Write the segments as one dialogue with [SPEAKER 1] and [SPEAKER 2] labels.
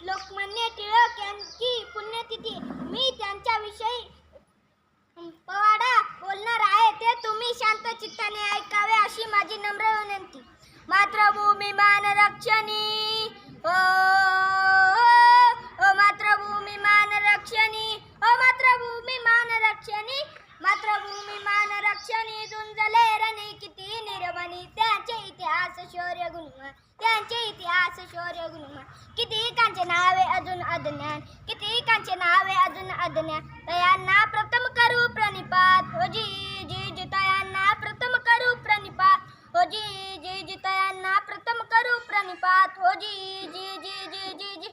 [SPEAKER 1] लोकमान्य टिळक यांची पुण्यतिथी. मी त्यांच्याविषयी पवाडा बोलणार आहे, ते तुम्ही शांत चित्ताने ऐकावे अशी माझी नम्र विनंती. मातृभूमी मान रक्षणी, ओ मातृभूमी मान रक्षणी, ओ मातृभूमी मान रक्षणी, मातृभूमी मान रक्षणी. झुंजले रणी किती निर्मणी, त्यांचे इतिहास शौर्य गुणमान, त्यांचे इतिहास शौर्य गुणमान. कितीकांचे नावे अजून अज्ञान, कितीकांचे नावे अजून अज्ञान. तयांना प्रथम करू प्रणिपात, हो जी जी जी. तयांना प्रथम करू प्रणिपात, हो जी जी जी. तयांना प्रथम करू प्रणिपात, हो जी जी जी जी जी जी.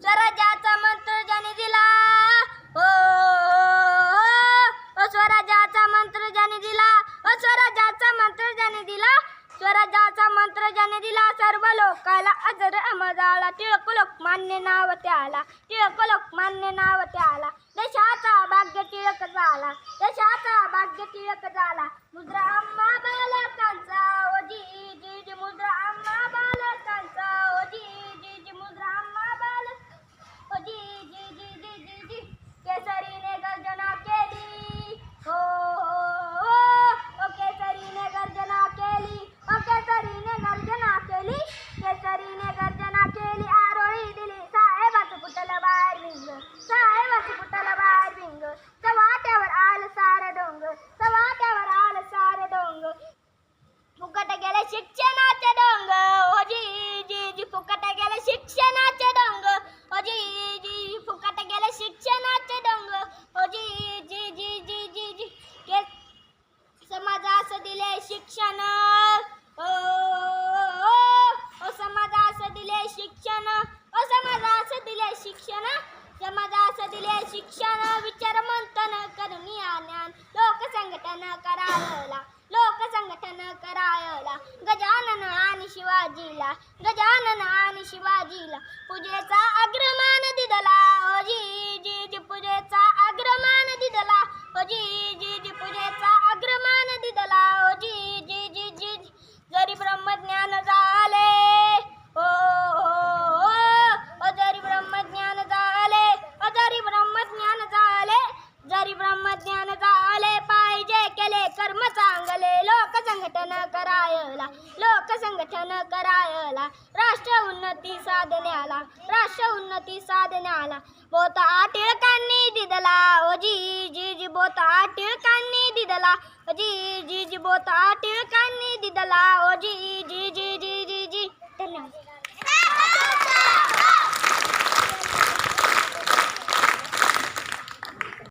[SPEAKER 1] स्वराज्याचा मंत्र ज्याने दिला, हो स्वराज्याचा मंत्र ज्याने दिला, स्वराज्याचा मंत्र ज्याने दिला, स्वराज्याचा मंत्र ज्याने दिला. सर्व लोकाला अजर अमराला, टिळक लोकमान्य नाव त्याला, टिळक लोकमान्य नाव त्याला. देशाचा भाग्य टिळक झाला, देशाचा भाग्य टिळक झाला. मुद्रा आम्हा बालकांचा, ओ जी जी जी. मुद्रा आम्हा बालकांचा, ओ जी जी जी. मुद्रा आम्हा बाल, ओ जी जी जी जी जी जी. केसरीने गर्जना केली, हो केसरीने गर्जना केली, केसरीने गर्जना केली, केसरीने गर्जना केली. आरोळी दिली साहेबाचं फुटल बाहेर भिंग, साहेबाचं फुटल बाहेर भिंग. चव्हाट्यावर आलं सारं डोंगर, चव्हाट्यावर आलं सारं डोंगर. फुकट गेले शिक्षणाचे डोंगर, हो जी जी जी. फुकट गेले शिक्षणाचे डोंगर, हो जी जी. फुकट गेले शिक्षणाचे डोंगर, हो जी जी जी जी जी जी. समाजास दिले शिक्षण, ओ समाजास दिले शिक्षण, ओ समाजास दिले शिक्षण, समाजास दिले शिक्षण. विचार मंथन करून ज्ञान, लोकसंघटन करायला, लोकसंघटन करायला. गजानन आणि शिवाजीला, गजानन आणि शिवाजीला पूजेचा अग्रमान दिदला, हो जी जी जी. पूजेचा अग्रमान दिदला, हो जी जी जी. पूजेचा अग्रमान दिदला, हो जी जी जी जी. जरी ब्रह्मज्ञान झाले, ओ जरी ब्रह्मज्ञान झाले, जरी ब्रह्मज्ञान झाले, जरी ब्रह्मज्ञान झाले. पाहिजे केले कर्म चांगले, लोकसंघटन करायला, लोकसंघटन करायला. राष्ट्र उन्नती साधण्याला, राष्ट्र उन्नती साधण्याला. बोता टिळकांनी दिदला, ओ जी जी जी. बोता टिळकांनी दिदला, ओ जी जी जी. बोता टिळकांनी दिदला, ओ जी जी जी जी जी जी. धन्यवाद.